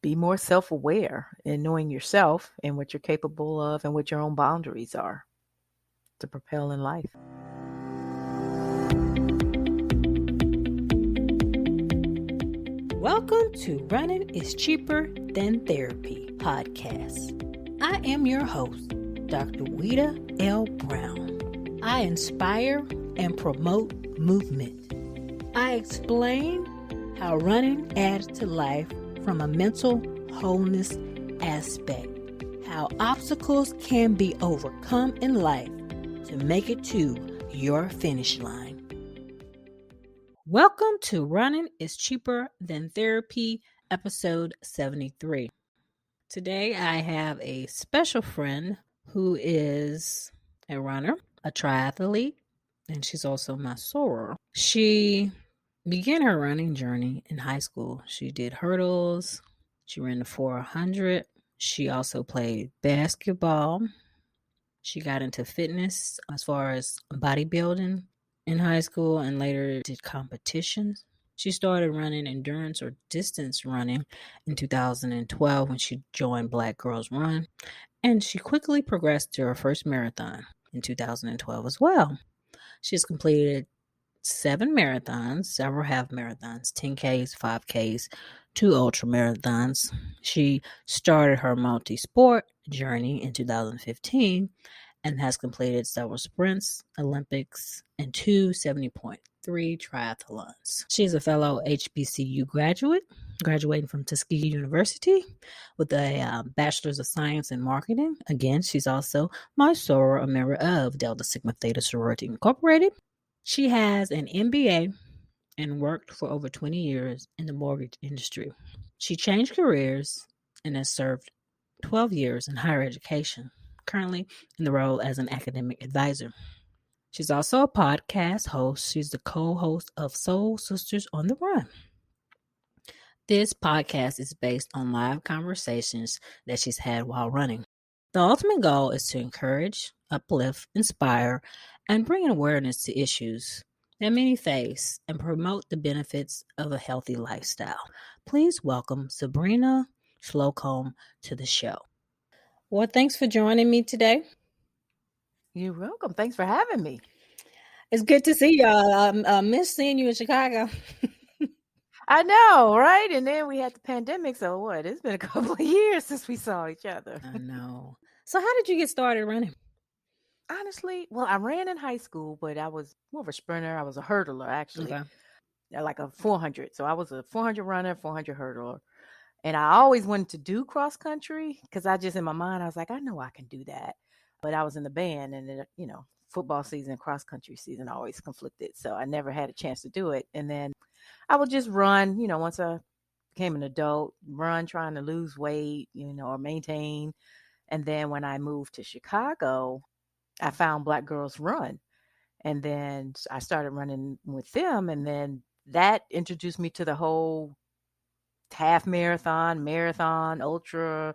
be more self-aware in knowing yourself and what you're capable of and what your own boundaries are to propel in life. Welcome to Running is Cheaper Than Therapy podcast. I am your host, Dr. Weta L. Brown. I inspire and promote movement. I explain how running adds to life from a mental wholeness aspect, how obstacles can be overcome in life to make it to your finish line. Welcome to Running is Cheaper Than Therapy, episode 73. Today I have a special friend who is a runner, a triathlete, and she's also my soror. She began her running journey in high school. She did hurdles. She ran the 400. She also played basketball. She got into fitness as far as bodybuilding in high school and later did competitions. She started running endurance or distance running in 2012 when she joined Black Girls Run. And she quickly progressed to her first marathon in 2012 as well. She's completed 7 marathons, several half marathons, 10Ks, 5Ks, 2 ultra marathons. She started her multi-sport journey in 2015 and has completed several sprints, Olympics, and 2 70.3 triathlons. She is a fellow HBCU graduate, graduating from Tuskegee University with a Bachelor's of Science in Marketing. Again, she's also my soror, a member of Delta Sigma Theta Sorority Incorporated. She has an MBA and worked for over 20 years in the mortgage industry. She changed careers and has served 12 years in higher education, currently in the role as an academic advisor. She's also a podcast host. She's the co-host of Soul Sisters on the Run. This podcast is based on live conversations that she's had while running. The ultimate goal is to encourage, uplift, inspire, and bring awareness to issues that many face and promote the benefits of a healthy lifestyle. Please welcome Sabrina Slocum to the show. Well, thanks for joining me today. You're welcome. Thanks for having me. It's good to see y'all. I miss seeing you in Chicago. I know, right? And then we had the pandemic, so what? It's been a couple of years since we saw each other. I know. So how did you get started running? Honestly, well, I ran in high school, but I was more of a sprinter. I was a hurdler, actually, Okay. like a 400. So I was a 400 runner, 400 hurdler. And I always wanted to do cross country because in my mind, I was like, I know I can do that. But I was in the band and, football season, cross country season always conflicted. So I never had a chance to do it. And then I would just run, once I became an adult, run trying to lose weight, or maintain. And then when I moved to Chicago, I found Black Girls Run. And then I started running with them. And then that introduced me to the whole half marathon, ultra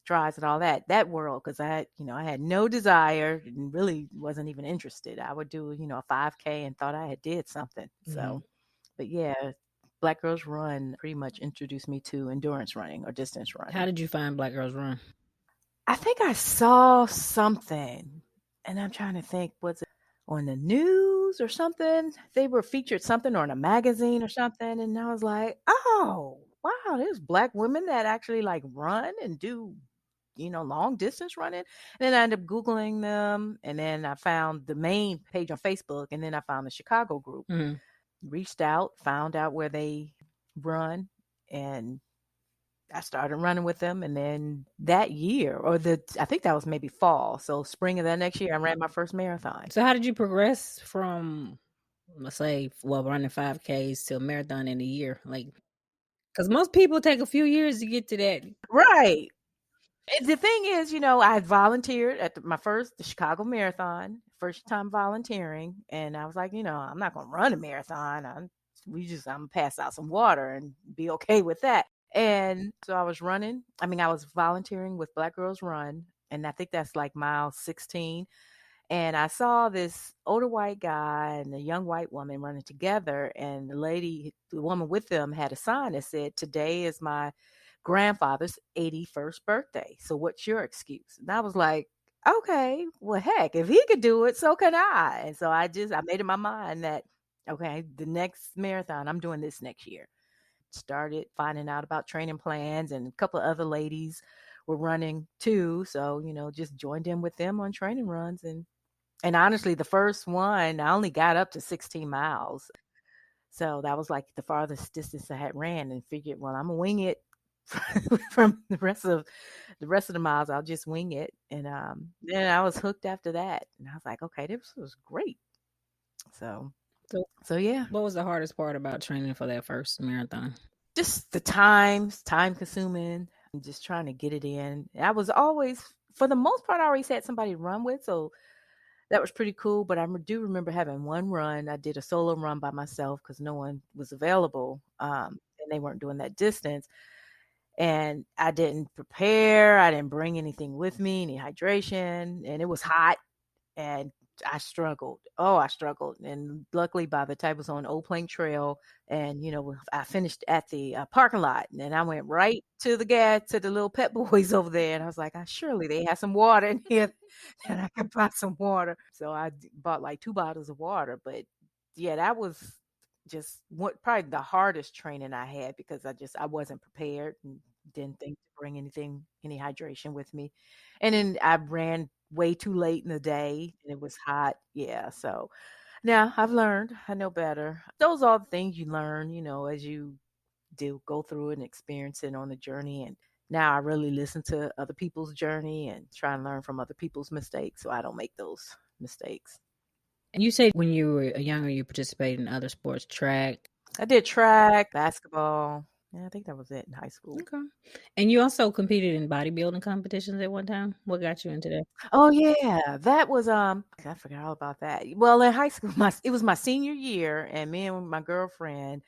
tries and all that world. Cause I had no desire and really wasn't even interested. I would do, a 5K and thought I had did something. So, but yeah, Black Girls Run pretty much introduced me to endurance running or distance running. How did you find Black Girls Run? I think I saw something and I'm trying to think, was it on the news or something? They were featured something or in a magazine or something. And I was like, oh, wow, there's Black women that actually like run and do, long distance running. And then I ended up Googling them. And then I found the main page on Facebook. And then I found the Chicago group, reached out, found out where they run. And I started running with them. And then that year, I think that was maybe fall. So spring of that next year, I ran my first marathon. So how did you progress from, let's say, running 5Ks to a marathon in a year? Like, because most people take a few years to get to that. Right. The thing is, I had volunteered at the Chicago Marathon, first time volunteering. And I was like, I'm not going to run a marathon. I'm going to pass out some water and be okay with that. And so I was volunteering with Black Girls Run. And I think that's like mile 16. And I saw this older white guy and a young white woman running together. And the woman with them had a sign that said, "Today is my grandfather's 81st birthday. So what's your excuse? And I was like, okay, well, heck, if he could do it, so can I. And so I made in my mind that, okay, the next marathon, I'm doing this next year. Started finding out about training plans, and a couple of other ladies were running too. So, just joined in with them on training runs. And honestly, the first one, I only got up to 16 miles. So that was like the farthest distance I had ran, and figured, well, I'm gonna wing it from the rest of the miles. I'll just wing it. And then I was hooked after that. And I was like, okay, this was great. So So yeah. what was the hardest part about training for that first marathon? Just the time consuming, and just trying to get it in. I was always, for the most part, I always had somebody to run with, so that was pretty cool. But I do remember having one run. I did a solo run by myself because no one was available, and they weren't doing that distance. And I didn't prepare. I didn't bring anything with me, any hydration, and it was hot. And I struggled. Oh, I struggled. And luckily, by the time I was on Old Plank Trail, and I finished at the parking lot, and then I went right to the little Pet Boys over there, and I was like, surely they have some water in here, and I could buy some water. So I bought like 2 bottles of water. But yeah, that was just probably the hardest training I had, because I wasn't prepared and didn't think to bring any hydration with me. And then I ran way too late in the day, and it was hot. Yeah. So now I've learned, I know better. Those are the things you learn, as you go through it and experience it on the journey. And now I really listen to other people's journey and try and learn from other people's mistakes, so I don't make those mistakes. And you said when you were younger, you participated in other sports, track. I did track, basketball. Yeah, I think that was it in high school. Okay. And you also competed in bodybuilding competitions at one time. What got you into that? Oh yeah, that was I forgot all about that. Well, in high school, it was my senior year, and me and my girlfriend,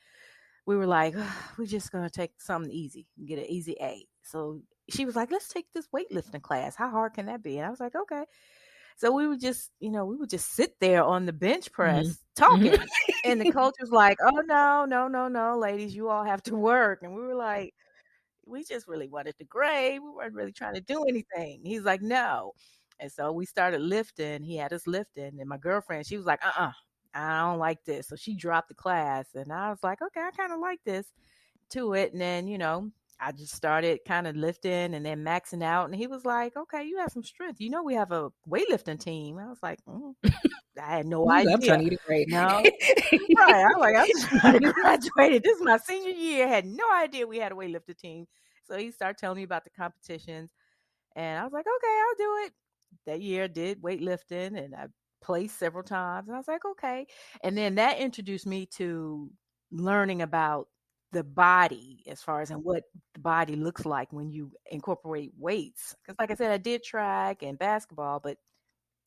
we were like, we're just gonna take something easy, get an easy A. So she was like, let's take this weightlifting class. How hard can that be? And I was like, okay. So we would just, sit there on the bench press talking. And the coach was like, oh, no, no, no, no, ladies, you all have to work. And we were like, we just really wanted to grade. We weren't really trying to do anything. He's like, no. And so we started lifting. He had us lifting. And my girlfriend, she was like, I don't like this. So she dropped the class. And I was like, okay, I kind of like this to it. And then, I just started kind of lifting and then maxing out. And he was like, okay, you have some strength. We have a weightlifting team. I was like, I had no idea. I'm trying to get a grade. No. Right. I was like, I'm just trying to graduate. This is my senior year. Had no idea we had a weightlifting team. So he started telling me about the competitions. And I was like, okay, I'll do it. That year I did weightlifting, and I placed several times. And I was like, okay. And then that introduced me to learning about the body, as far as and what the body looks like when you incorporate weights. Because like I said, I did track and basketball, but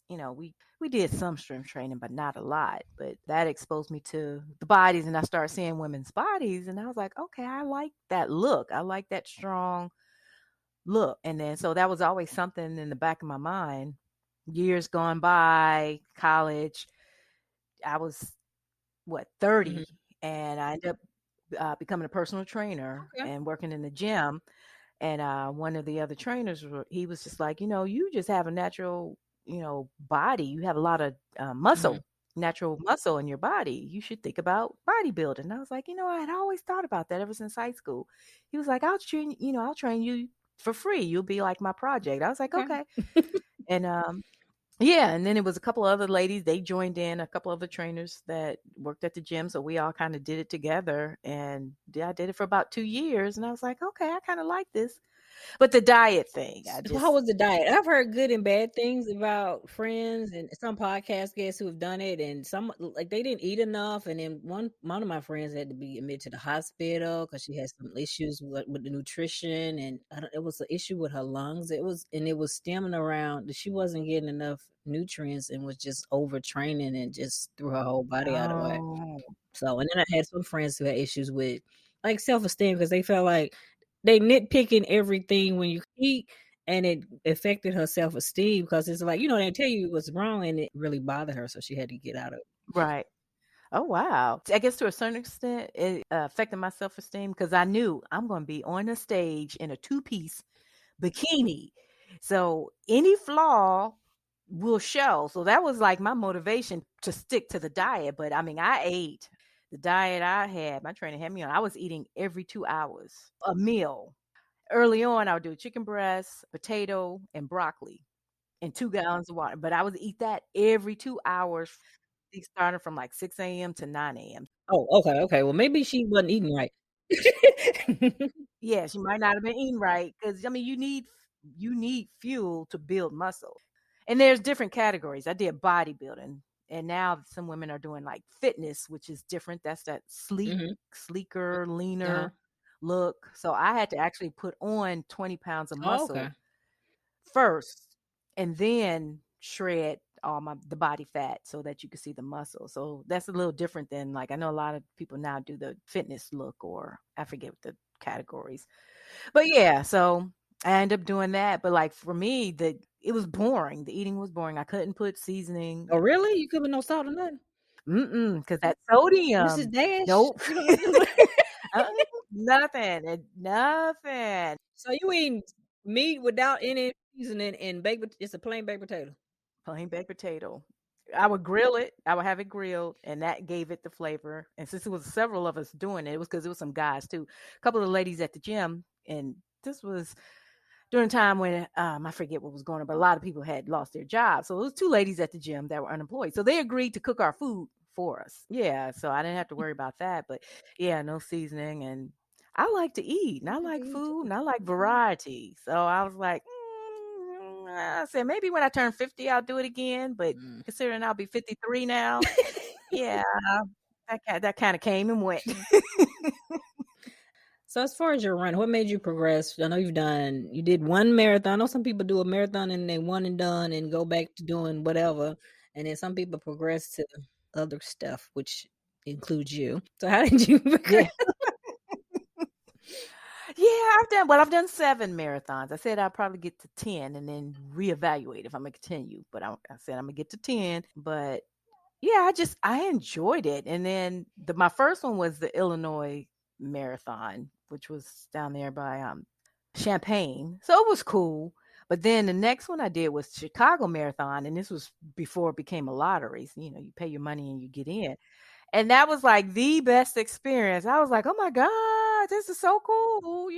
we did some strength training, but not a lot. But that exposed me to the bodies, and I started seeing women's bodies, and I was like, okay, I like that look. I like that strong look. And then so that was always something in the back of my mind. Years gone by, college, I was 30, and I ended up becoming a personal trainer and working in the gym. And one of the other trainers, he was just like, you just have a natural, body. You have a lot of muscle, natural muscle in your body. You should think about bodybuilding. And I was like, I had always thought about that ever since high school. He was like, I'll train you for free. You'll be like my project. I was like, okay. And yeah, and then it was a couple of other ladies. They joined in, a couple other trainers that worked at the gym. So we all kind of did it together. And I did it for about 2 years. And I was like, okay, I kind of like this. But the diet thing, How was the diet? I've heard good and bad things about friends and some podcast guests who have done it, and some like they didn't eat enough. And then one of my friends had to be admitted to the hospital because she had some issues with the nutrition, and it was an issue with her lungs. It was stemming around that she wasn't getting enough nutrients and was just overtraining and just threw her whole body out of whack. So, and then I had some friends who had issues with like self-esteem because they felt like they nitpicking everything when you eat, and it affected her self-esteem because it's like, they tell you what's wrong, and it really bothered her, so she had to get out of it. Right. Oh, wow. I guess to a certain extent, it affected my self esteem because I knew I'm going to be on the stage in a two-piece bikini. So any flaw will show. So that was like my motivation to stick to the diet. But I mean, I ate the diet I had, my trainer had me on. I was eating every 2 hours a meal. Early on, I would do chicken breast, potato, and broccoli and 2 gallons of water. But I would eat that every 2 hours, starting from like 6 a.m. to 9 a.m. Oh, okay, okay. Well, maybe she wasn't eating right. Yeah, she might not have been eating right because I mean you need fuel to build muscle. And there's different categories. I did bodybuilding and now some women are doing like fitness, which is different. That's that Mhm. sleeker, Uh-huh. leaner look. So I had to actually put on 20 pounds of Oh, okay. muscle first and then shred all the body fat so that you can see the muscle. So that's a little different than like I know a lot of people now do the fitness look or I forget what the categories. But yeah, so I ended up doing that. But like for me, it was boring. The eating was boring. I couldn't put seasoning. Oh, really? You could with no salt or nothing? Because that Mrs. sodium. Dash? Nope. You don't do Uh, Nothing. Nothing. So you eat meat without any seasoning and it's a plain baked potato. Plain baked potato. I would grill it. I would have it grilled, and that gave it the flavor. And since it was several of us doing it, it was because it was some guys too. A couple of ladies at the gym, and this was during a time when I forget what was going on, but a lot of people had lost their jobs. So it was two ladies at the gym that were unemployed. So they agreed to cook our food for us. Yeah, so I didn't have to worry about that. But yeah, no seasoning, and I like to eat, and I I like to like eat food, too. and I like variety. So I was like, I said maybe when I turn 50, I'll do it again. But Mm. considering I'll be 53 now, yeah, that kind of came and went. So as far as your run, what made you progress? I know you did one marathon. I know some people do a marathon and they one and done and go back to doing whatever. And then some people progress to other stuff, which includes you. So how did you progress? Yeah. Yeah, I've done 7 marathons. I said I'll probably get to 10 and then reevaluate if I'm gonna continue. But I said I'm gonna get to 10. But yeah, I enjoyed it. And then my first one was the Illinois marathon, which was down there by Champaign. So it was cool. But then the next one I did was Chicago Marathon, and this was before it became a lottery. So, you pay your money and you get in. And that was like the best experience. I was like, "Oh my god, this is so cool."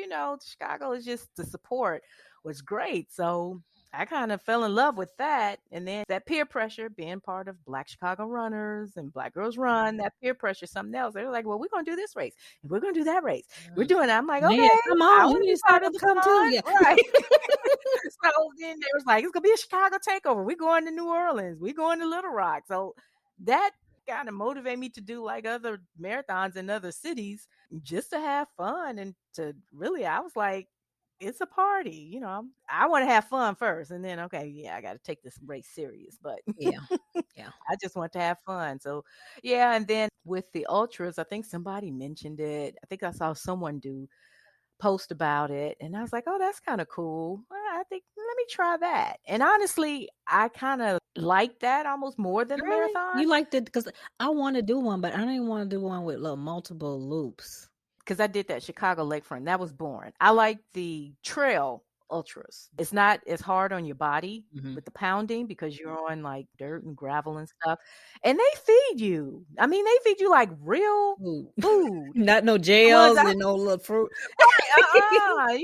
Chicago is just the support was great. So I kind of fell in love with that. And then that peer pressure, being part of Black Chicago Runners and Black Girls Run, that peer pressure, something else. They were like, well, we're going to do this race and we're going to do that race. We're doing it. I'm like, Yeah, okay, come I on. want You to need be to sign part of up to the come too. Yeah. fun. Right. So then they was like, it's going to be a Chicago takeover. We're going to New Orleans. We're going to Little Rock. So that kind of motivate me to do like other marathons in other cities just to have fun and to really, I was like, it's a party, I want to have fun first and then, okay, yeah, I got to take this race serious, but Yeah. Yeah. I just want to have fun. So, yeah. And then with the ultras, I think somebody mentioned it. I think I saw someone post about it and I was like, oh, that's kind of cool. Well, I think let me try that. And honestly, I kind of like that almost more than the Really? marathon You liked it because I want to do one, but I didn't want to do one with multiple loops. because I did that Chicago Lakefront. That was boring. I like the trail ultras. It's not as hard on your body Mm-hmm. with the pounding because you're on like dirt and gravel and stuff. And they feed you. I mean, they feed you like real Food. food. Not no The ones gels I and no little fruit. I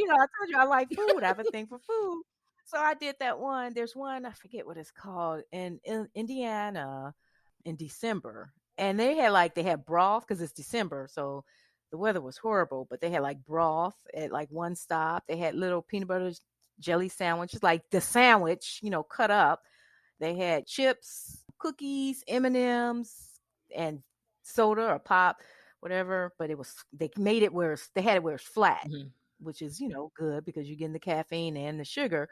told you I like food. I have a thing for food. So I did that one. There's one, I forget what it's called, in Indiana in December. And they had broth because it's December. So the weather was horrible, but they had like broth at like one stop. They had little peanut butter jelly sandwiches, like the sandwich, cut up. They had chips, cookies, M&Ms, and soda or pop, whatever. But they made it where they had it where it's flat, Mm-hmm. which is good because you're getting the caffeine and the sugar.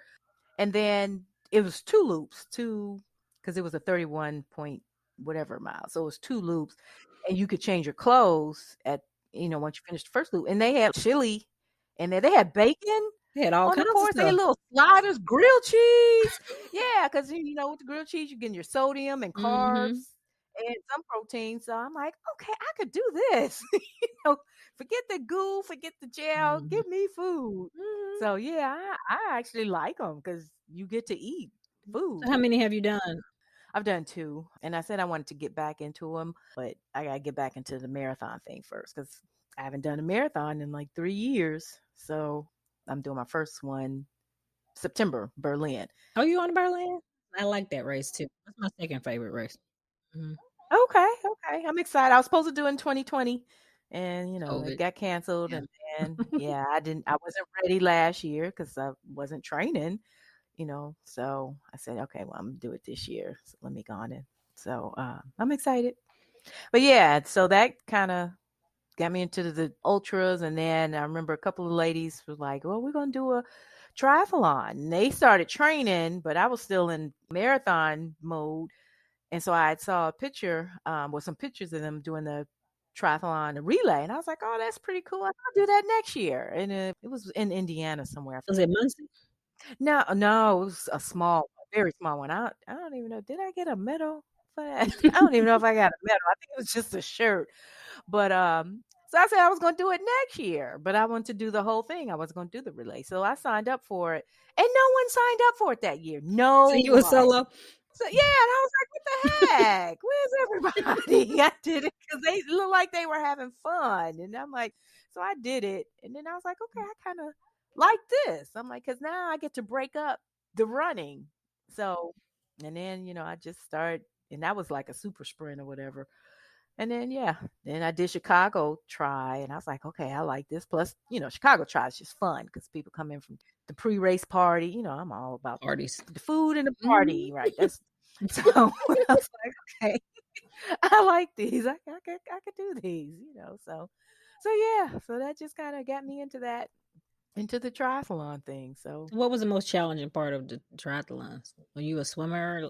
And then it was 2 loops, because it was a 31 point whatever mile. So it was 2 loops, and you could change your clothes once you finished the first loop. And they had chili, and they had bacon They had all on the kinds of course. They had stuff. little sliders, grilled cheese. Yeah, because with the grilled cheese, you're getting your sodium and Mm-hmm. carbs. and some protein. So I'm like, okay, I could do this. Know, forget the goo, forget the gel, Mhm. give me food. Mhm. So yeah, I actually like them because you get to eat So how food. many have you done? I've done 2, and I said I wanted to get back into them, but I gotta get back into the marathon thing first because I haven't done a marathon in like 3 years. So I'm doing my first one September, Berlin. Oh, you on Berlin? I like that race too. That's my second favorite race. Mhm. Okay, okay. I'm excited. I was supposed to do it in 2020 and it COVID. got canceled Yeah. and then I wasn't ready last year cuz I wasn't training, So I said, "Okay, well, I'm going to do it this year. So let me go on in." So, I'm excited. But yeah, so that kind of got me into the ultras and then I remember a couple of ladies were like, "Well, we're going to do a triathlon." And they started training, but I was still in marathon mode. And so I saw a picture, with some pictures of them doing the triathlon, the relay, and I was like, "Oh, that's pretty cool. I'll do that next year." And it was in Indiana somewhere. Was it Muncie? No, no, it was a small, very small one. I don't even know. Did I get a medal for that? I don't even know if I got a medal. I think it was just a shirt. But so I said I was going to do it next year, but I wanted to do the whole thing. I was going to do the relay, so I signed up for it, and no one signed up for it that year. So No you were one. solo? So yeah, and I was like, "What the heck? Where's everybody?" I did it because they looked like they were having fun, and I'm like, so I did it, and then I was like, okay, I kind of like this. I'm like, because now I get to break up the running. So, and then I just started, and that was like a super sprint or whatever. And then then I did Chicago try, and I was like, okay, I like this. Plus, Chicago try is just fun because people come in from the pre-race party. I'm all about Parties. the food and the Mhm. party, right? That's so I was like, okay, I like these. I could do these, So yeah, so that just kind of got me into the triathlon thing. So What was the most challenging part of the triathlons? Were you a swimmer?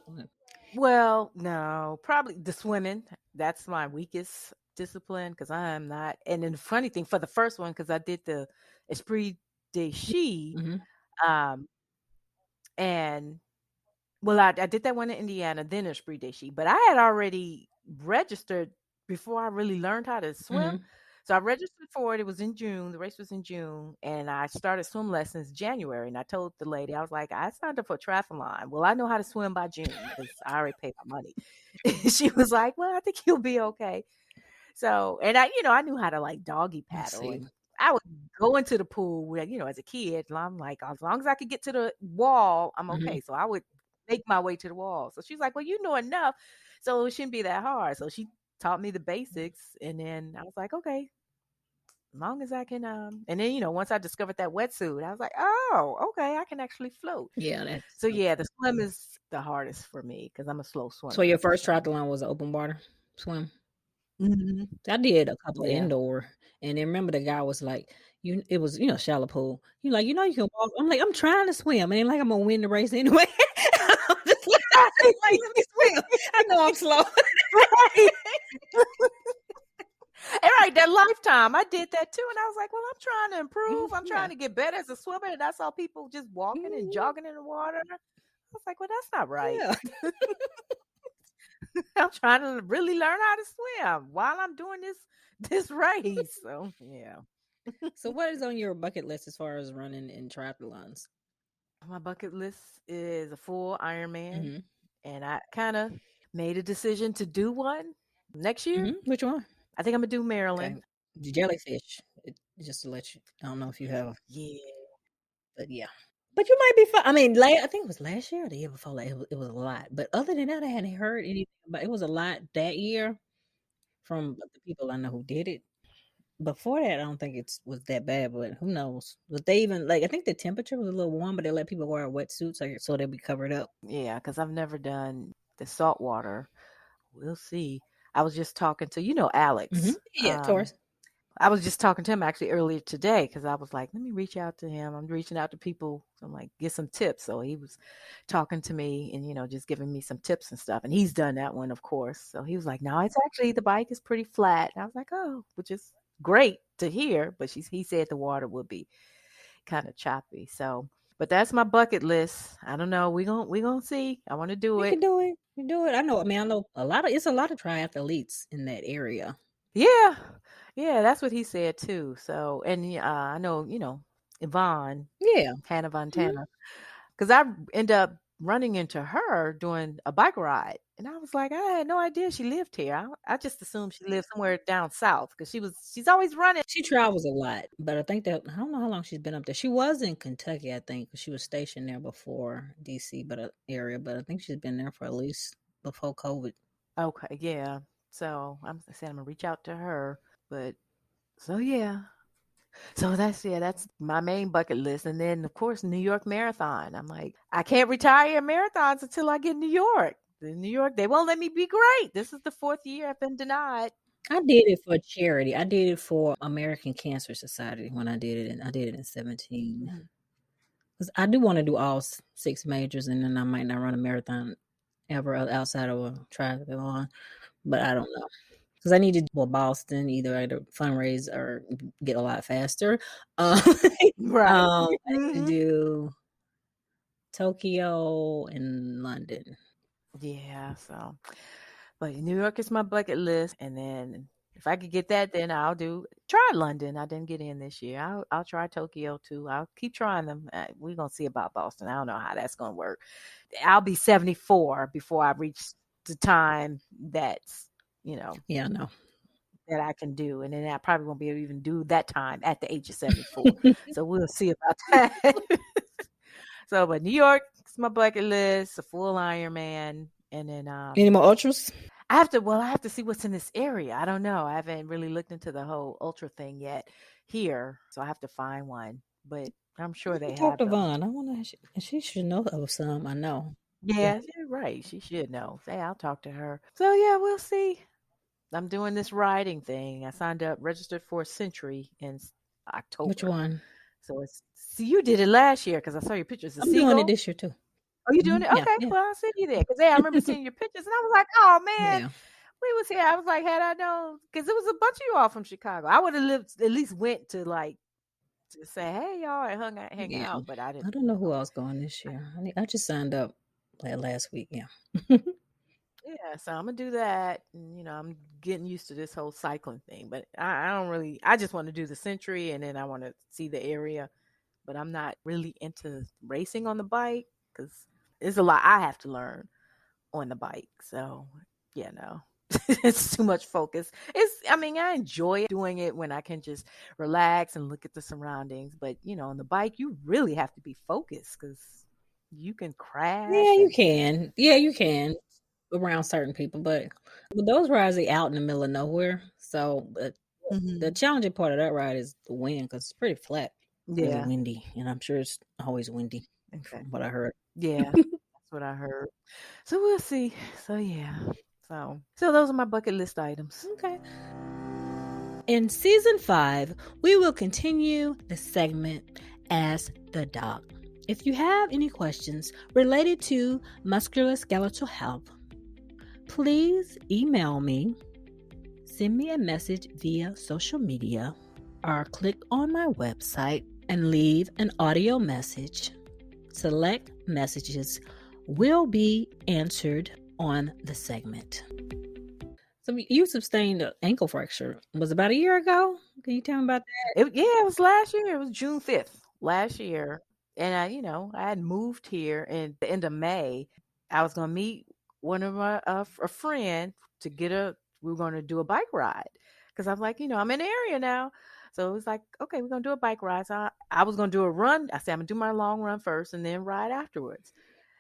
well, no, probably the swimming. That's my weakest discipline because I am not. And then the funny thing for the first one, because I did the Esprit de Ski, Mhm. um, and well, I did that one in Indiana, then Esprit de Ski, but I had already registered before I really learned how to swim. Mhm. So I registered for it. It was in June. The race was in June, and I started swim lessons January. And I told the lady, I was like, I signed up for triathlon. Well, I know how to swim by June because I already paid my money. She was like, "Well, I think you'll be okay." So, and I knew how to like doggy Let's paddle, see. and I would go into the pool with, as a kid. And I'm like, as long as I could get to the wall, I'm Mhm. okay. So I would make my way to the wall. So she's like, "Well, you know enough, so it shouldn't be that hard." So she taught me the basics, and then I was like, "Okay, as long as I can." And then once I discovered that wetsuit, I was like, "Oh, okay, I can actually float." Yeah, that's So yeah, the swim is the hardest for me because I'm a slow so your swimmer. first So triathlon was an open water swim? mhm. I did a couple of Yeah. indoor, and then remember the guy was like, "You," it was shallow pool. You like, you can walk. I'm like, I'm trying to swim, and like I'm gonna win the race anyway. I'm just like, let me swim. I know I'm slow. Right. And right, that lifetime, I did that too, and I was like, "Well, I'm trying to improve. I'm Yeah. trying to get better as a swimmer." And I saw people just walking and Mhm. jogging in the water. I was like, "Well, that's not right." Yeah. I'm trying to really learn how to swim while I'm doing this race. So yeah, So what is on your bucket list as far as running in triathlons? my bucket list is a full Ironman, Mhm. and I kind of made a decision to do one next year. Which one? I think I'm gonna do Okay. Maryland. The Jellyfish. Just to let you, I don't know if you have, Yeah, but yeah. But you might be fine. I mean, I think it was last year or the year before. Like, it was a lot. But other than that, I hadn't heard anything about it. Was a lot that year from the people I know who did it. Before that, I don't think it was that bad, but who knows? But they even like I think the temperature was a little warm, but they let people wear wetsuits so they'll be covered up. yeah, because I've never done the saltwater. We'll see. I was just talking to Alex. Yeah, Taurus. I was just talking to him actually earlier today because I was like, let me reach out to him. I'm reaching out to people. I'm like, get some tips. So he was talking to me and just giving me some tips and stuff. And he's done that one, of course. So he was like, no, it's actually the bike is pretty flat. And I was like, oh, which is great to hear. But he said the water would be kind of choppy. So But that's my bucket list. I don't know. We gonna see. I want to do You it. can do it. You do it. I know. I mean, I know it's a lot of triathletes in that area. Yeah, yeah, that's what he said too. So, and I know, Yvonne, Yeah. Hannah Von Mhm. Tanner, because I end up running into her doing a bike ride, and I was like, I had no idea she lived here. I just assumed she lived somewhere down south because she's always running. She travels a lot, but I think that I don't know how long she's been up there. She was in Kentucky, I think, 'cause she was stationed there before DC, but area. But I think she's been there for at least before COVID. Okay, yeah. So I said I'm gonna reach out to her, but so yeah. So that's my main bucket list. And then of course New York Marathon. I'm like, I can't retire in marathons until I get New York. In New York, they won't let me be great. This is the fourth year I've been denied. I did it for charity. I did it for American Cancer Society when I did it, and I did it in 17. Mhm. 'Cause I do want to do all six majors, and then I might not run a marathon ever outside of a triathlon, but I don't know. Because I need to do Boston, either fundraise or get a lot faster. Um, Right. I need to Hmm. do Tokyo and London. Yeah. So, but New York is my bucket list, and then if I could get that, then I'll try London. I didn't get in this year. I'll try Tokyo too. I'll keep trying them. We're gonna see about Boston. I don't know how that's gonna work. I'll be 74 before I reach the time that's Yeah, I know. that I can do, and then I probably won't be able to even do that time at the age of 74. So we'll see about that. So, but New York is my bucket list, a full Ironman, and then Any more ultras? I have to see what's in this area. I don't know. I haven't really looked into the whole ultra thing yet here, so I have to find one. But I'm I sure need they to talk have to them. Vaughn. I wonder. She should know of some. I know. Yeah. Yeah, you're right. She should know. Say, I'll talk to her. So yeah, we'll see. I'm doing this riding thing. I signed up, registered for a Century in Which October. one? So see, you did it last year because I saw your pictures. The I'm doing it Seagull. this year too. Oh, you doing it? Yeah, Okay. yeah, Well, I'll send you there because I remember seeing your pictures and I was like, oh man, yeah, we was here. I was like, had I known, because it was a bunch of you all from Chicago, I would have lived at least went to like to say, hey y'all, and hang yeah. out, but I I didn't. don't know who else going this year. I just signed up like last week. Yeah. Yeah, so I'm gonna do that. And, I'm getting used to this whole cycling thing, but I don't really. I just want to do the Century, and then I want to see the area. But I'm not really into racing on the bike because there's a lot I have to learn on the bike. So yeah, no, it's too much focus. I mean, I enjoy doing it when I can just relax and look at the surroundings. But on the bike, you really have to be focused because you can Yeah, crash you and. can. Yeah, you can around certain people, but those rides are out in the middle of nowhere. So, but the Mhm. challenging part of that ride is the wind because it's pretty flat, really Yeah. windy, and I'm sure it's always windy Okay. from what I heard. Yeah, that's what I heard. So we'll see. So yeah. So those are my bucket list items. Okay. In season 5, we will continue the segment as the doc. If you have any questions related to musculoskeletal health, please email me, send me a message via social media, or click on my website and leave an audio message. Select messages will be answered on the segment. So you sustained an ankle fracture. Was about a year ago? Can you tell me about that? It was last year. It was June 5th last year. And I had moved here in the end of May. I was going to meet one of my, a friend to we were going to do a bike ride. Cause I'm like, I'm in the area now. So it was like, okay, we're going to do a bike ride. So I was going to do a run. I said, I'm going to do my long run first and then ride afterwards.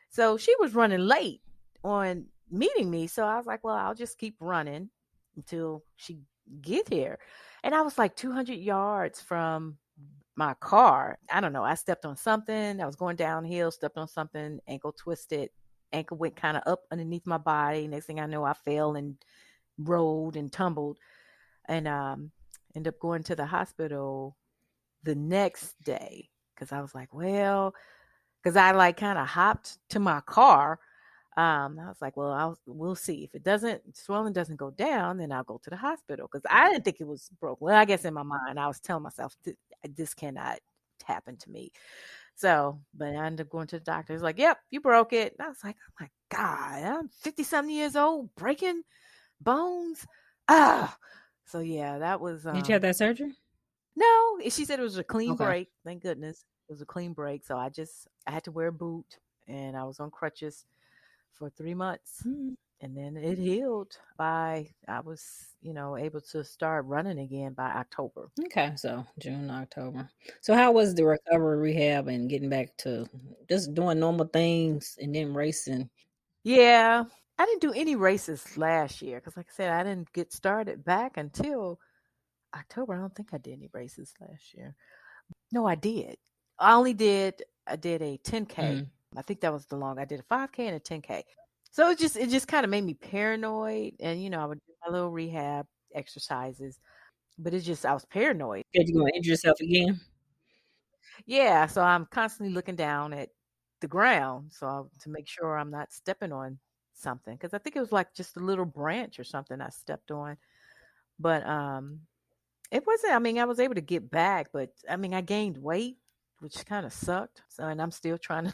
So she was running late on meeting me. So I was like, well, I'll just keep running until she get here. And I was like 200 yards from my car. I don't know. I stepped on something. I was going downhill, stepped on something, ankle twisted, ankle went kind of up underneath my body. Next thing I know, I fell and rolled and tumbled and ended up going to the hospital the next day because I was like, well, because I like kind of hopped to my car. I was like, well, we'll see if swelling doesn't go down, then I'll go to the hospital because I didn't think it was broken. Well, I guess in my mind, I was telling myself this cannot happen to me. So, but I ended up going to the doctor. He's like, "Yep, you broke it." And I was like, "Oh my God, I'm 50 something years old, breaking bones." Ah, so yeah, that was Did you have that surgery? no. She said it was a clean Okay. break. Thank goodness it was a clean break. So I had to wear a boot, and I was on crutches for 3 months, Mm. and then it healed by I was able to start running again by October. Okay, so June, October. So how was the recovery, rehab, and getting back to just doing normal things and then racing? Yeah, I didn't do any races last year because, like I said, I didn't get started back until October. I don't think I did any races last year. No, I did. I did a 10K. Mm. I think that was the long. I did a 5K and a 10K. So it just kind of made me paranoid, and I would do my little rehab exercises, but I was paranoid. Said you gonna injure yourself again? Yeah, so I'm constantly looking down at the ground to make sure I'm not stepping on something because I think it was like just a little branch or something I stepped on. But it wasn't. I mean, I was able to get back, but I mean, I gained weight, which kind of sucked. So, and I'm still trying to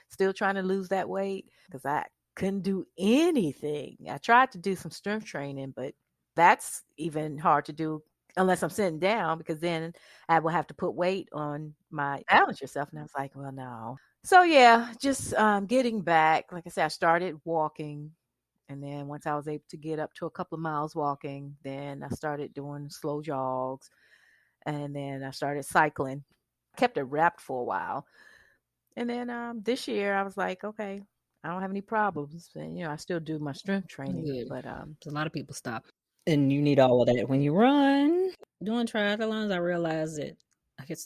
still trying to lose that weight because I couldn't do anything. I tried to do some strength training, but that's even hard to do unless I'm sitting down because then I will have to put weight on my balance yourself. And I was like, well, no. So yeah, just getting back. Like I said, I started walking, and then once I was able to get up to a couple of miles walking, then I started doing slow jogs, and then I started cycling. Kept it wrapped for a while, and then this year I was like, okay, I don't have any problems, and I still do my strength training, Good. but A lot of people stop. And you need all of that when you run. Doing triathlons, I realize that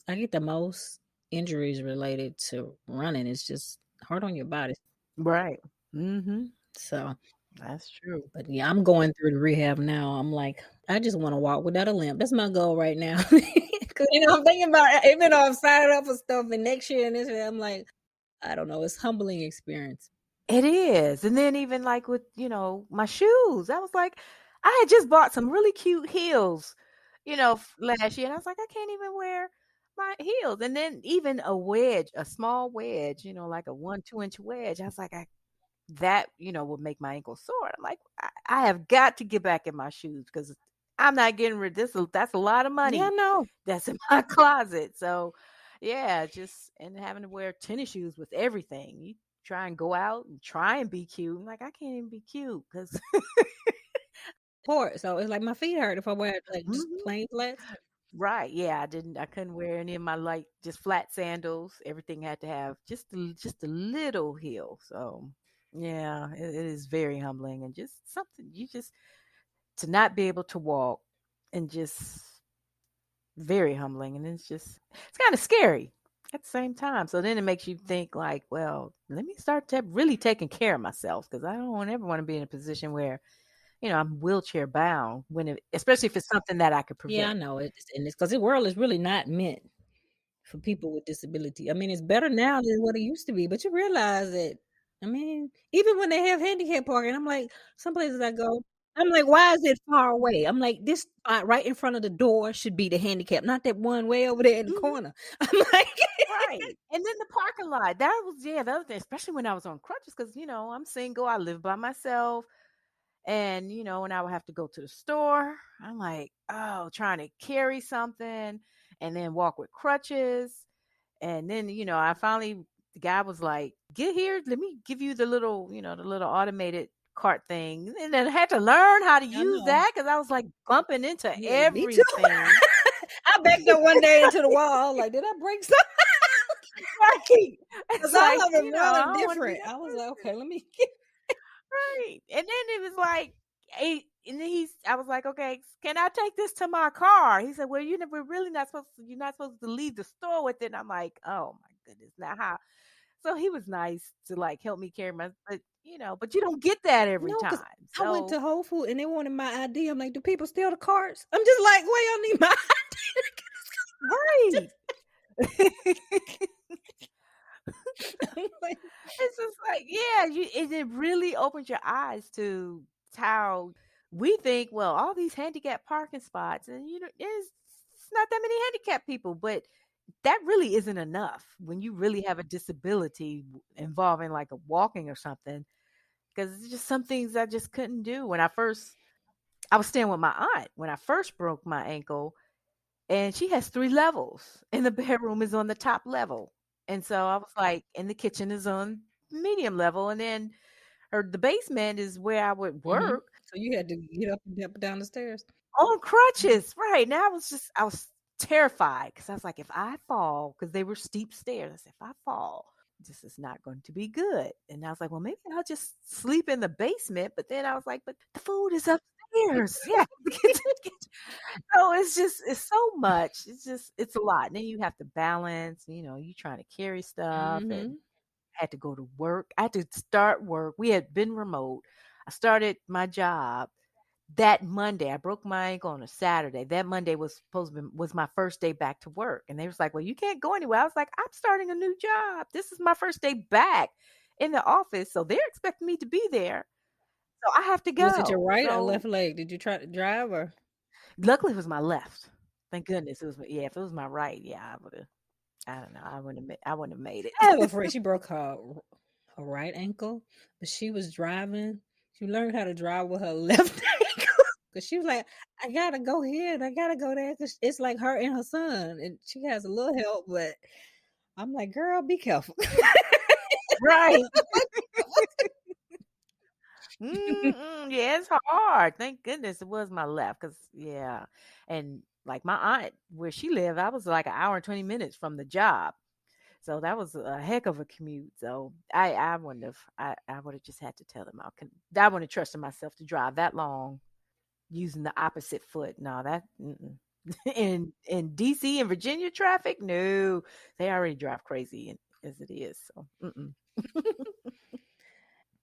I get the most injuries related to running. It's just hard on your body. right, mm-hmm, So, that's true. but yeah, I'm going through the rehab now. I'm like, I just want to walk without a limp. That's my goal right now. Because I'm thinking about even though I'm signing up for stuff and next year and this year, I'm like, I don't know. It's humbling experience. It is. And then even like with, my shoes, I was like, I had just bought some really cute heels, last year. And I was like, I can't even wear my heels. And then even a wedge, a small wedge, like a 1, 2 inch wedge. I was like, that, would make my ankle sore. I'm like, I have got to get back in my shoes because I'm not getting rid of this. That's a lot of Yeah, I money know. that's in my closet. So yeah, just and having to wear tennis shoes with everything. You try and go out and try and be cute. I'm like, I can't even be cute because Port. So it's like my feet hurt if I wear like just plain flats. right. Yeah, I couldn't wear any of my like just flat sandals. Everything had to have just a little heel. So yeah, it is very humbling and just something you just to not be able to walk and just very humbling, and it's kind of scary at the same time. So then it makes you think like, well, let me start really taking care of myself because I don't ever want to be in a position where I'm wheelchair bound especially if it's something that I could Yeah, I prevent. know it, and it's because the world is really not meant for people with disability. I mean, it's better now than what it used to be, but you realize that. I mean, even when they have handicap parking, I'm like, some places I go, I'm like, why is it far away? I'm like, this spot right in front of the door should be the handicap, not that one way over there in the Hmm. corner. I'm like, Right. And then the parking lot. That was the other thing, especially when I was on crutches, because I'm single, I live by myself. And when I would have to go to the store, I'm like, oh, trying to carry something and then walk with crutches. And then, the guy was like, get here, let me give you the little automated cart thing. And then I had to learn how to I use know. that because I was like bumping into Yeah, me too. everything. I backed up one day into the wall. Like, did I break something? Right. Because It's all like, of them I running don't want to be different. that I was like, person. okay, let me get. Right. And then it was like, and then I was like, okay, can I take this to my car? He said, well, we're really not you're not supposed to leave the store with it. And I'm like, oh my goodness, now how? So he was nice to like help me carry but you don't get that every No, because time. I went So, to Whole Food and they wanted my ID. I'm like, do people steal the carts? I'm just like, why y'all need my right. I'm like, It's just like, yeah, it really opens your eyes to how we think, well, all these handicap parking spots, and it's not that many handicapped people, but that really isn't enough when you really have a disability involving like a walking or something. Because it's just some things I just couldn't do. I was staying with my aunt when I first broke my ankle, and she has 3 levels, and the bedroom is on the top level. And so I was like, and the kitchen is on medium level, and then the basement is where I would work So you had to get up and down the stairs. on crutches. Right. Now I was terrified because I was like, if I fall, because they were steep stairs, I said, if I fall, this is not going to be good. And I was like, well, maybe I'll just sleep in the basement. But then I was like, but the food is upstairs. Yeah. So it's so much. It's a lot. And then you have to balance, you trying to carry stuff and had to go to work. I had to start work. We had been remote. I started my job that Monday. I broke my ankle on a Saturday. That Monday was my first day back to work. And they was like, well, you can't go anywhere. I was like, I'm starting a new job. This is my first day back in the office. So they're expecting me to be there. So I have to Was it your go. right or left So leg? Did you try to drive or? luckily it was my left. Thank goodness it was. Yeah, if it was my right, yeah, I would have. I don't know. I wouldn't have made it. I have a friend. She broke her right ankle, but she was driving. She learned how to drive with her left ankle because she was like, "I gotta go here and I gotta go there," because it's like her and her son, and she has a little help. But I'm like, "Girl, be careful." Right. Yeah, it's hard. Thank goodness it was my left, because yeah, and like my aunt, where she lived, I was like an hour and 20 minutes from the job, so that was a heck of a commute. So I wouldn't have. I would have just had to tell them I wouldn't have trusted myself to drive that long using the opposite foot. No, that in DC and Virginia traffic, no, they already drive crazy as it is. So.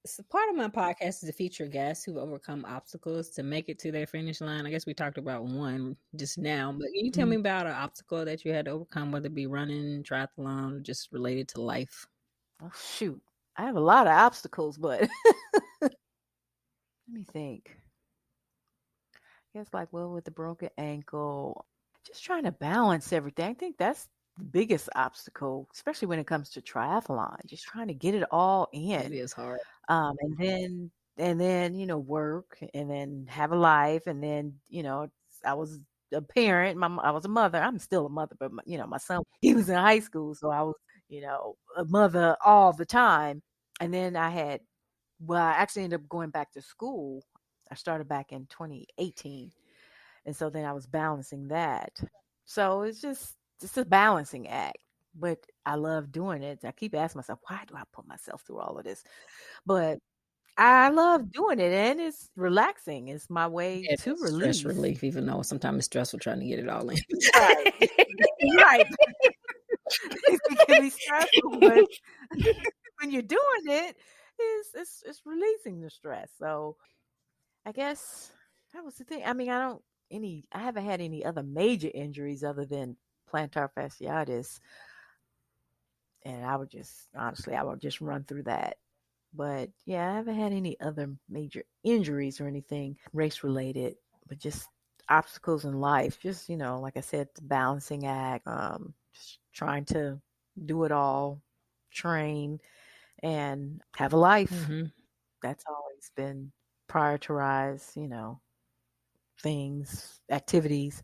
So part of my podcast is to feature guests who overcome obstacles to make it to their finish line. I guess we talked about one just now, but can you tell me about an obstacle that you had to overcome, whether it be running, triathlon, or just related to life? Oh shoot, I have a lot of obstacles, but let me think. I guess like with the broken ankle, just trying to balance everything. I think that's the biggest obstacle, especially when it comes to triathlon. Just trying to get it all It in. is hard. And then work, and then have a life, and then I was a parent. I was a mother. I'm still a mother, but my son, he was in high school, so I was a mother all the time. And then I actually ended up going back to school. I started back in 2018, and so then I was balancing that. So it's a balancing act, but I love doing it. I keep asking myself, why do I put myself through all of this? But I love doing it, and it's relaxing. It's my way It to is stress release. relief, even though sometimes it's stressful trying to get it all in. Right. Right. It can be stressful, but when you're doing it, it's releasing the stress. So I guess that was the thing. I mean, I haven't had any other major injuries other than plantar fasciitis, and I would just run through that. But yeah, I haven't had any other major injuries or anything race related, but just obstacles in life. Just, like I said, the balancing act, just trying to do it all, train, and have a life. That's always been prioritize, things, activities,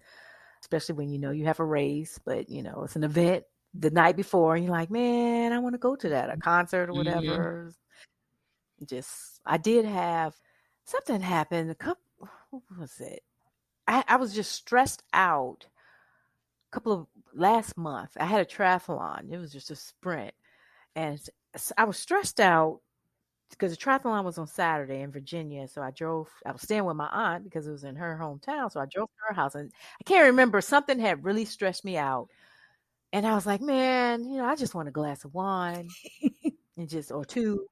especially when you have a race, but it's an event the night before, and you're like, man, I want to go to that, a concert or whatever. I did have something happen. What was it? I was just stressed out. A couple of last month, I had a triathlon. It was just a sprint, and I was stressed out because the triathlon was on Saturday in Virginia. So I drove. I was staying with my aunt because it was in her hometown. So I drove to her house, and I can't remember. Something had really stressed me out, and I was like, man, I just want a glass of wine or two.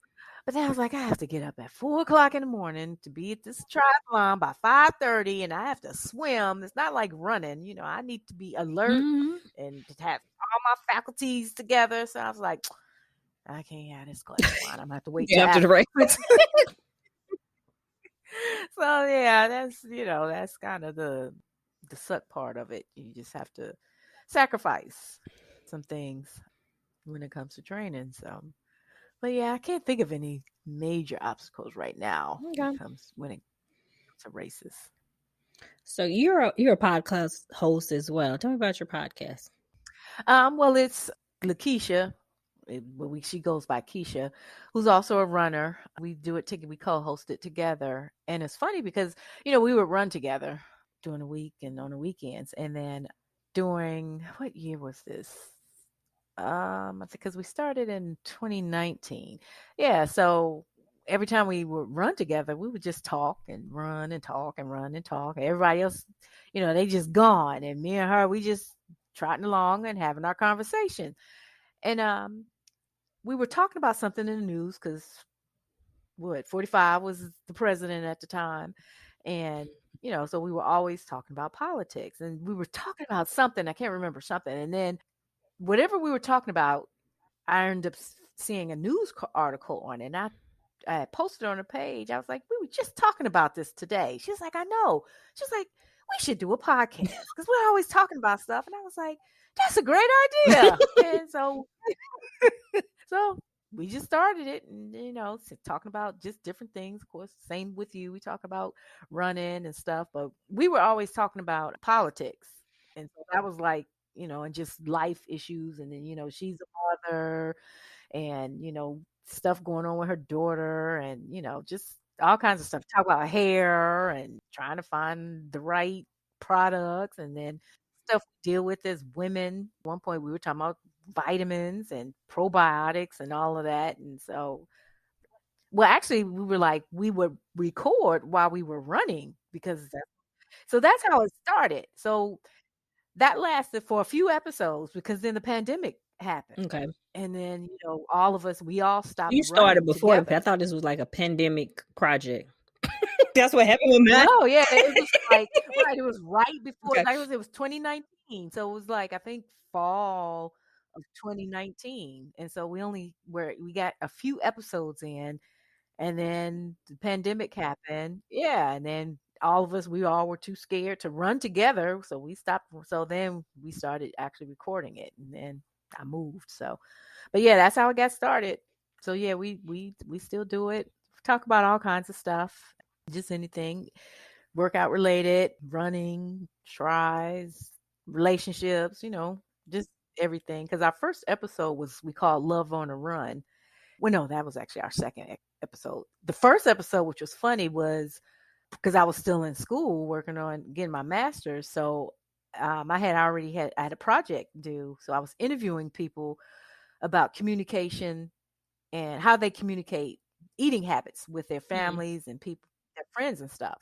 But then I was like, I have to get up at 4 o'clock in the morning to be at this triathlon by 5:30, and I have to swim. It's not like running, I need to be alert and to have all my faculties together. So I was like, I can't have this glass of wine. I'm gonna have to wait till After the race. So yeah, that's kind of the suck part of it. You just have to sacrifice some things when it comes to training. So, but yeah, I can't think of any major obstacles right now Okay. when it comes to races. So you're a podcast host as well. Tell me about your podcast. Well, it's Lakeisha. She goes by Keisha, who's also a runner. We do it together. We co-host it together, and it's funny because we would run together during the week and on the weekends, and then during what year was this? I think because we started in 2019. Yeah, so every time we would run together, we would just talk and run and talk and run and talk. Everybody else, they just gone, and me and her, we just trotting along and having our conversation. And we were talking about something in the news because 45 was the president at the time, and so we were always talking about politics, and we were talking about something. I can't remember something, and then whatever we were talking about, I ended up seeing a news article on it, and I posted on a page. I was like, we were just talking about this today. She's like, I know. She's like, we should do a podcast because we're always talking about stuff. And I was like, that's a great idea. And so we just started it, and talking about just different things. Of course, same with you. We talk about running and stuff, but we were always talking about politics, and so that was like, and just life issues. And then she's a mother, and stuff going on with her daughter, and just all kinds of stuff. Talk about hair and trying to find the right products, and then stuff we deal with as women. At one point we were talking about vitamins and probiotics and all of that. And so, well, actually we would record while we were running because so that's how it started. So that lasted for a few episodes because then the pandemic happened. Okay. And then, all of us, we all stopped You started running before together. I thought this was like a pandemic project. That's what happened with mine. No, yeah, it was like right. It was right before. Okay. Like it was 2019, so it was like I think fall of 2019, and so we got a few episodes in, and then the pandemic happened. Yeah, and then all of us, we all were too scared to run together, so we stopped. So then we started actually recording it, and then I moved. So, but yeah, that's how it got started. So yeah, we still do it. Talk about all kinds of stuff, just anything workout related, running, tries, relationships, just everything. Because our first episode we called Love on a Run. Well, no, that was actually our second episode. The first episode, which was funny, was because I was still in school working on getting my master's. So I had a project due. So I was interviewing people about communication and how they communicate eating habits with their families and people, their friends and stuff.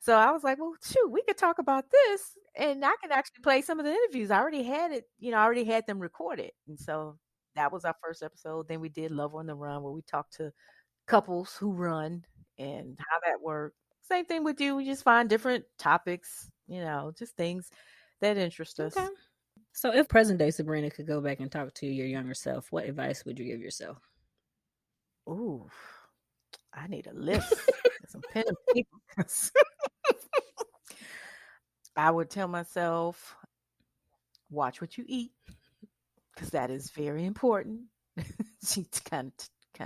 So I was like, well, shoot, we could talk about this, and I can actually play some of the interviews. I already had it, I already had them recorded. And so that was our first episode. Then we did Love on the Run, where we talked to couples who run and how that worked. Same thing with you. We just find different topics, just things that interest us. Okay. So if present day Sabrina could go back and talk to your younger self, what advice would you give yourself? Ooh, I need a list and some pen and paper. I would tell myself, watch what you eat, because that is very important. She kind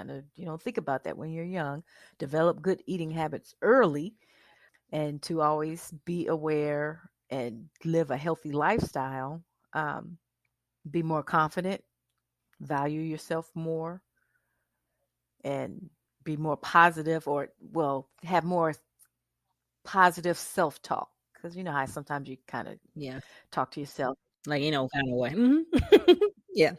of think about that when you're young. Develop good eating habits early, and to always be aware and live a healthy lifestyle. Be more confident, value yourself more, and be more positive, or have more positive self-talk, because you know how sometimes you kind of talk to yourself like kind of way. Mm-hmm. Yeah.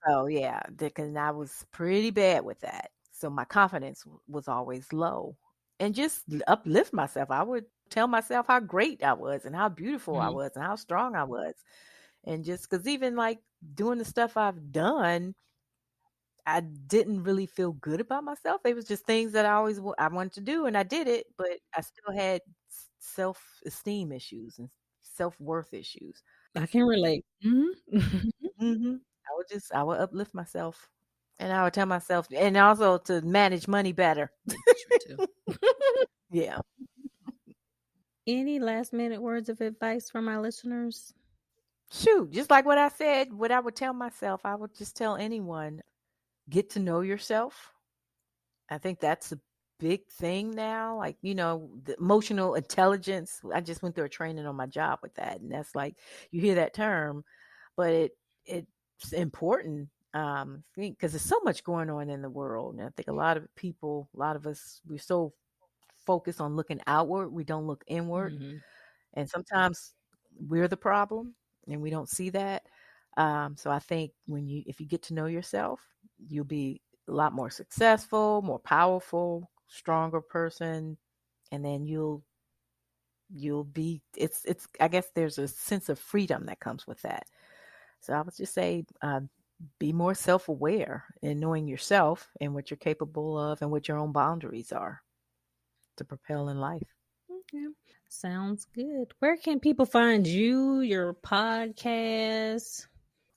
So yeah, because I was pretty bad with that. So my confidence was always low, and just uplift myself. I would tell myself how great I was and how beautiful I was and how strong I was. And just because even like doing the stuff I've done, I didn't really feel good about myself. It was just things that I wanted to do, and I did it, but I still had self-esteem issues and self-worth issues. I can relate. Mm-hmm. I would uplift myself, and I would tell myself, and also to manage money better. True too. Yeah. Any last minute words of advice for my listeners? Shoot, just like what I said, what I would tell myself, I would just tell anyone, get to know yourself. I think that's a big thing now. Like, the emotional intelligence. I just went through a training on my job with that. And that's like, you hear that term, but it's important. Because there's so much going on in the world. And I think a lot of us, we're so focused on looking outward. We don't look inward. Mm-hmm. And sometimes we're the problem and we don't see that. So I think if you get to know yourself, you'll be a lot more successful, more powerful, stronger person, and then you'll be. It's. I guess there's a sense of freedom that comes with that. So I would just say, be more self-aware in knowing yourself and what you're capable of and what your own boundaries are to propel in life. Okay. Sounds good. Where can people find you, your podcast?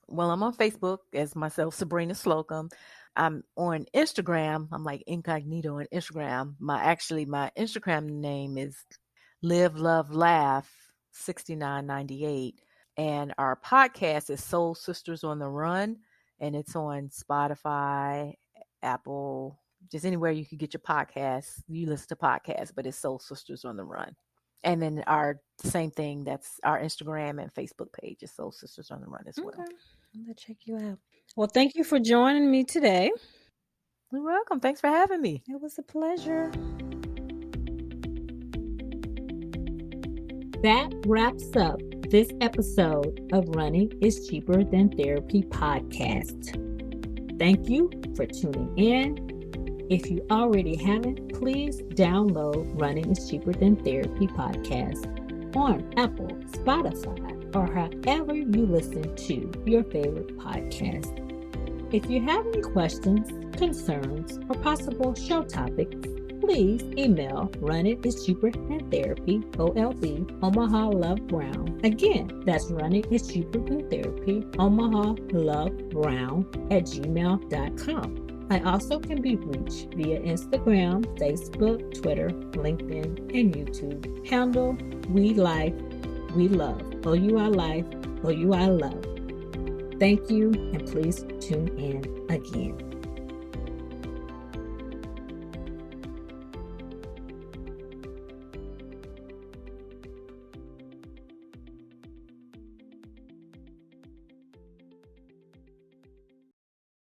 Well, I'm on Facebook as myself, Sabrina Slocum. I'm on Instagram. I'm like incognito on Instagram. My Instagram name is Live Love Laugh 6998. And our podcast is Soul Sisters on the Run. And it's on Spotify, Apple, just anywhere you could get your podcasts. You listen to podcasts, but it's Soul Sisters on the Run. And then our same thing, that's our Instagram and Facebook page is Soul Sisters on the Run as well. Okay. I'm going to check you out. Well, thank you for joining me today. You're welcome. Thanks for having me. It was a pleasure. That wraps up this episode of Running is Cheaper Than Therapy podcast. Thank you for tuning in. If you already haven't, please download Running is Cheaper Than Therapy podcast on Apple, Spotify, or however you listen to your favorite podcast. If you have any questions, concerns, or possible show topics, please email Running is Cheaper Than Therapy, OLB, Omaha Love Brown. Again, that's Running is Cheaper Than Therapy, Omaha Love Brown @gmail.com. I also can be reached via Instagram, Facebook, Twitter, LinkedIn, and YouTube. Handle We Life, We Love. OUI Life, OUI Love. Thank you, and please tune in again.